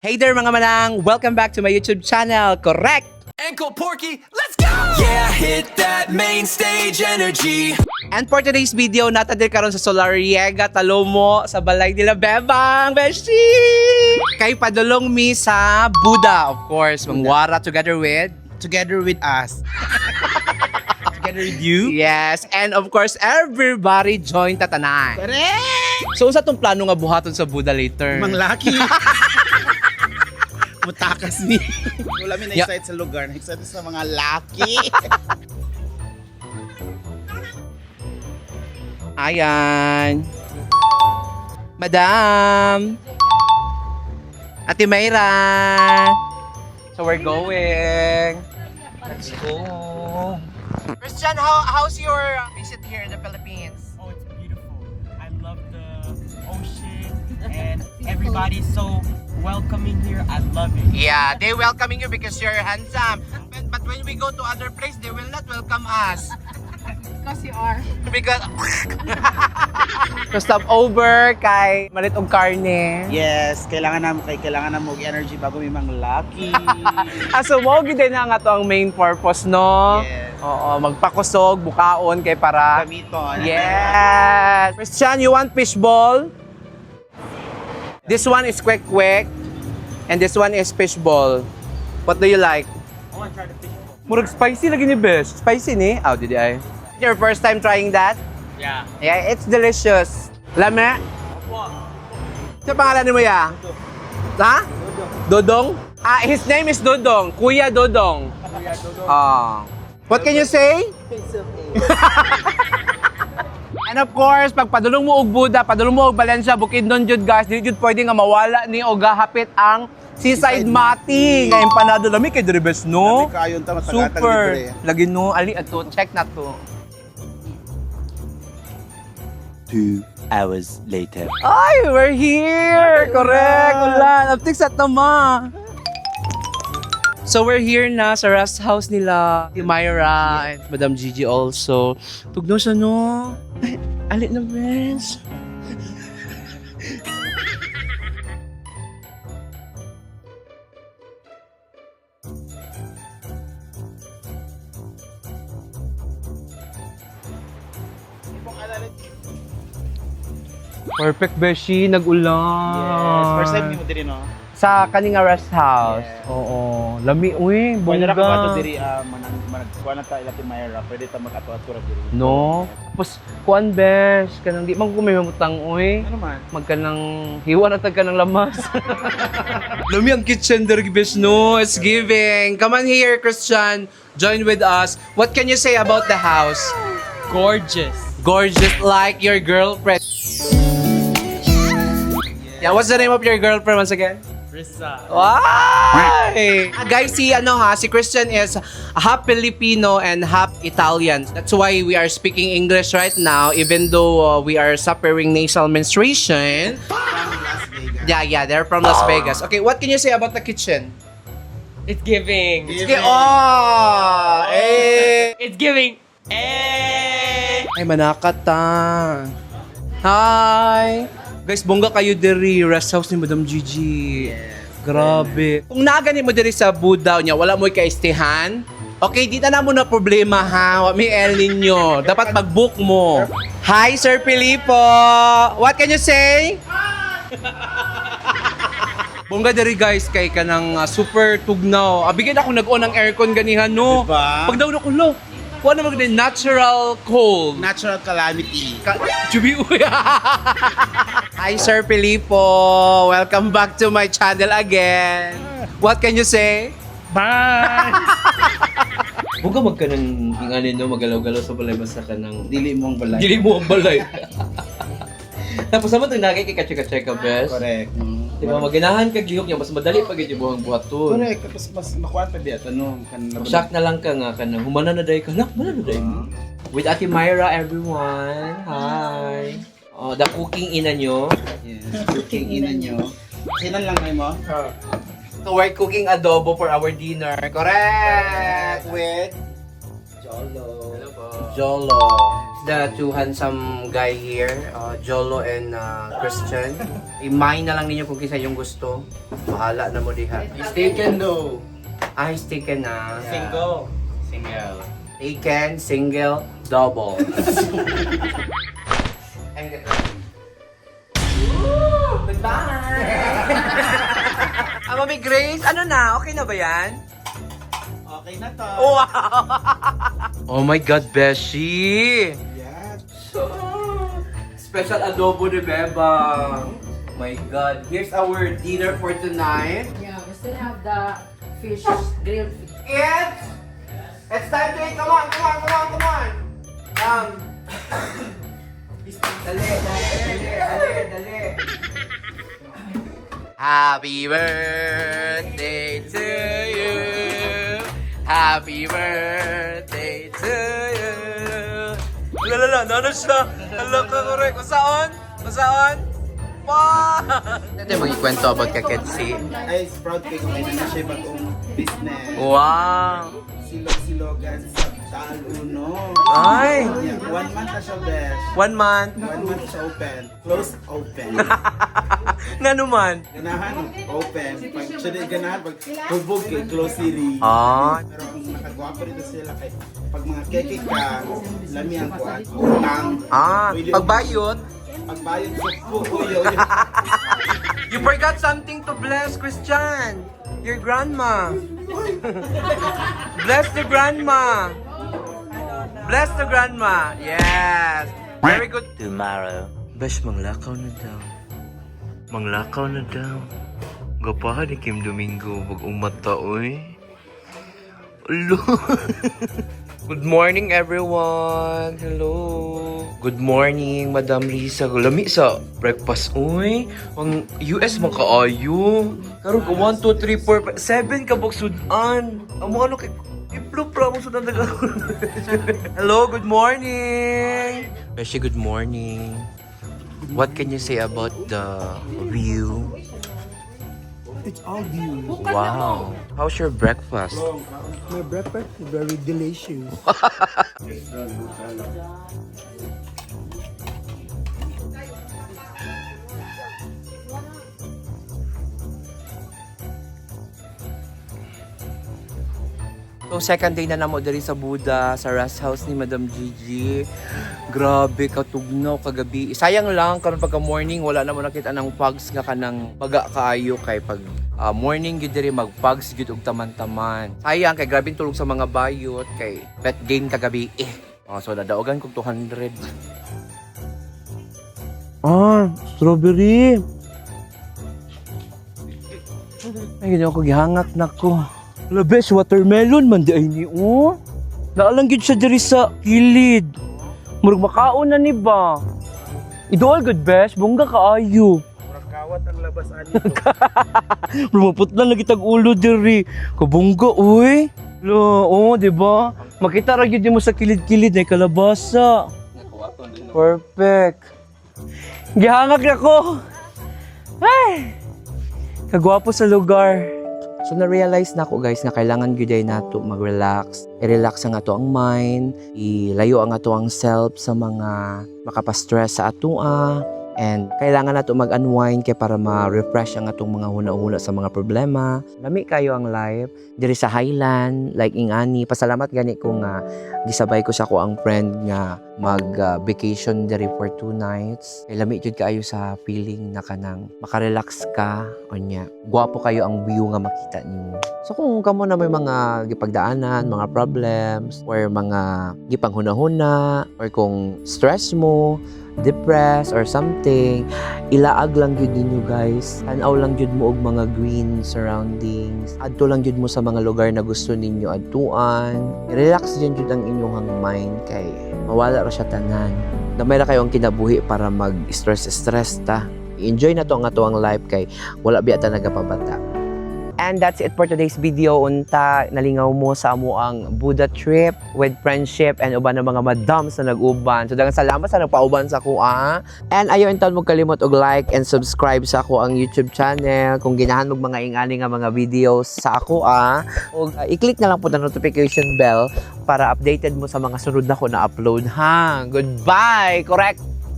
Hey there mga manang! Welcome back to my YouTube channel, correct? Ankle Porky, let's go! Yeah, hit that main stage energy. And for today's video, natadir karon sa Solariega, Talomo, sa balay nila Bebang, Beshi! Kay padulong mi sa Buddha, of course, mangwara together with us. Together with you. yes, and of course, everybody join tatanan. Correct! So, sa tong plano nga buhaton sa Buddha later? Mang laki. Mutakas ni. Wala mi Yeah. na-excite sa lugar. Na-excite sa mga laki. Ayan. Madam. Ate Mayra. So we're going. Let's go. Christian, how's your visit here in the Philippines? Oh, it's beautiful. I love the ocean and everybody's so welcoming here. I love it. Yeah, they welcoming you because you're handsome. But when we go to other place, they will not welcome us. Because you are. Because to stop over kay malit og karne. Yes, kailangan na mo energy bago may mga laki. So mo gid na nga to ang main purpose, no? Yes. Oo, magpakusog, bukaon kay para. Gamiton. Yes. Christian, you want fishball? This one is kwek-kwek and this one is fishball. What do you like? I want to try the fish bowl. Murag spicy lagi ni best. Spicy ni? How did I? Your first time trying that? Yeah. Yeah, it's delicious. Lame? Sa pangalan mo ya? Ha? Dodong? Ah, his name is Dodong. Kuya Dodong. Ah. What can you say? And of course, pag padulong mo og Buddha, padulong mo og Valencia, Bukidnon jud guys, dili jud pwede nga mawala ni o gahapit ang seaside mati nga empanado lami kay diri best no. Lami kaayon ta matagatag Super. libre. Lagi no ali ato check na to. 2 hours later. Ay, we're here! Correct! Ulan! Aptik sa tama! So we're here na sa rest house nila, si Myra and Madam Gigi also. Tugno siya no? Ay, alit na bes. Perfect beshi, nag-ulan. Yes, first time ni mo diri no. Sa kaninga rest house. Yes. Oo. Lami, uy, Pwede ra ka ba to bongga. diri managkuha na ta ila ti Myra. Pwede ta mag-ato-ato ra diri. No? Tapos, kuan besh, kanang di man ko may mamutang, uy. Ano man? Magkanang hiwa na tag ka ng lamas. Lami ang kitchen there, besh, no? It's giving. Come on here, Christian. Join with us. What can you say about the house? Gorgeous. Gorgeous like your girlfriend. Yeah, what's the name of your girlfriend once again? Risa. Why? Guys, si Christian is half Filipino and half Italian. That's why we are speaking English right now, even though we are suffering nasal menstruation. From Las Vegas. Yeah, they're from Las Vegas. Okay, what can you say about the kitchen? It's giving. Okay, oh! Eh! It's giving. Eh. Ay, manakata. Hi! Guys, bongga kayo diri, rest house ni Madam Gigi. Grabe. Kung nagani mo diri sa Buddha niya, wala mo ka-estehan. Okay, di na mo na problema ha. Wa may El Nino. Dapat mag-book mo. Hi, Sir Filipo. What can you say? Bongga diri guys, kay kanang super tugnaw. Bigyan ako nag-on ng aircon ganihan no. Diba? Pag daw ko lo. Kuha na maganda natural cold. Natural calamity. Chubi uya. Hi, Sir Filipo. Welcome back to my channel again. What can you say? Bye. Buka magka ng inganin no, magalaw-galaw sa balay basta ka ng Dili mo ang balay. dili mo ang balay. Tapos naman itong nakikika-check-a best. Correct. Di ba, maginahan ka gihok niya, mas madali pag yung buhang buhaton. Correct. Tapos mas makuha pa di at ano. Shock na lang ka nga ka na, humana na dahi ka na, humana na dahi. With Ate Myra, everyone. Hi. Oh, the cooking ina nyo. Yes. Cooking ina nyo. Sinan lang ngayon mo? So we're cooking adobo for our dinner. Correct! With Jolo. Jolo. The two handsome guy here, Jolo and Christian. I-mine na lang ninyo kung kisa yung gusto. Bahala na mo diha. He's taken though. He's taken na. Single. Taken, single, double. Goodbye! Mami Grace, ano na? Okay na ba yan? Okay na to. Wow! Oh my God, Beshi! Yes. Special adobo de Bebang. My God. Here's our dinner for tonight. Yeah, we still have the fish, grilled fish. It's time to eat. Come on. Dali. Happy birthday to you. Happy birthday to you. Lala, nano siya? Hala ka, correct. Masaon? Pa! Natin mag-ikwento about kay Ketsi. Ay, sprout cake. May na siya bagong business. Wow! Silog-silogan sa Taluno. Ay! Yeah, 1 month na siya, besh. 1 month. 1 month siya open. Close, open. Nga naman. Ganahan, open. Pag siya di ganahan, pag hubog kay close series. Ah. Pero ang nakagwapo rito sila kay pag mga keke ka, lami ang kuwan. Utang. Pagbayot. Pagbayad sa puyo. You forgot something to bless, Christian. Your grandma. Bless the grandma. Bless the grandma. Yes. Very good. Tomorrow. Besh, manglakaw na daw. Gapahan ni Kim Domingo. Wag umata, oy. Hello. Good morning, everyone. Hello. Good morning, Madam Lisa. Lami sa breakfast, uy. Ang US man kaayo. Karon ka 1, 2, 3, 4, 7 ka buksudan. Amo ano kay iplo-pro mo sudan daga. Hello, good morning. Beshi, good morning. What can you say about the view? It's all views. Wow. How's your breakfast? My breakfast is very delicious. So, second day na namo diri sa Buda, sa rest house ni Madam Gigi. Grabe, katugnaw kagabi. Sayang lang, karon pagka morning, wala na mo nakita ng pugs nga kanang baga kaayo kay pag morning gyud diri mag-pugs gyud og taman-taman. Sayang kay grabe tulog sa mga bayot kay bet game kagabi. So nadaogan kog 200. Strawberry. Ay, ganyan ako gihangak na ko. Labes, watermelon man di ay ni oh. Naalang gyud siya diri sa kilid. Murag makaon na ni ba? Idol good bes, bongga kaayo. Murag kawat ang labas ani. Lumapot lang lagi tag ulo diri. Kabongga uy. Lo, di ba? Makita ra gyud mo sa kilid-kilid ay kalabasa. Perfect. Gihangak ako. Ay! Kagwapo sa lugar. So na-realize na ako guys na kailangan gyud nato mag-relax. I-relax ang ato ang mind, ilayo ang ato ang self sa mga makapastress sa atoa, and kailangan nato mag-unwind kay para ma-refresh ang atong mga huna-huna sa mga problema. Lami kayo ang life diri sa Highland, like ingani. Pasalamat gani ko nga gisabay ko sa ko ang friend nga mag-vacation diri for 2 nights. Kay lami jud kaayo sa feeling na kanang makarelax ka onya. Gwapo kayo ang view nga makita nimo. So kung kamo na may mga gipagdaanan, mga problems or mga gipanghuna-huna or kung stress mo, depressed or something, ilaag lang gyud ninyo guys. Tanaw lang gyud mo og mga green surroundings. Adto lang gyud mo sa mga lugar na gusto ninyo adtuan. I-relax gyud ang inyong mind kay mawala ra siya tanan. Gamay ra kayo ang kinabuhi para mag-stress ta. I-enjoy na to ang ato ang life kay wala biya ta nagapabata. And that's it for today's video. Unta, nalingaw mo sa amo ang Buddha trip with friendship and uban ng mga madams na nag-uban. So, dagang salamat sa nagpauban sa kuha. And ayaw intan mo kalimot og like and subscribe sa ako ang YouTube channel. Kung ginahan mo mga ingani nga mga videos sa ako og i-click na lang po ang notification bell para updated mo sa mga sunod na ko na upload ha. Goodbye! Correct!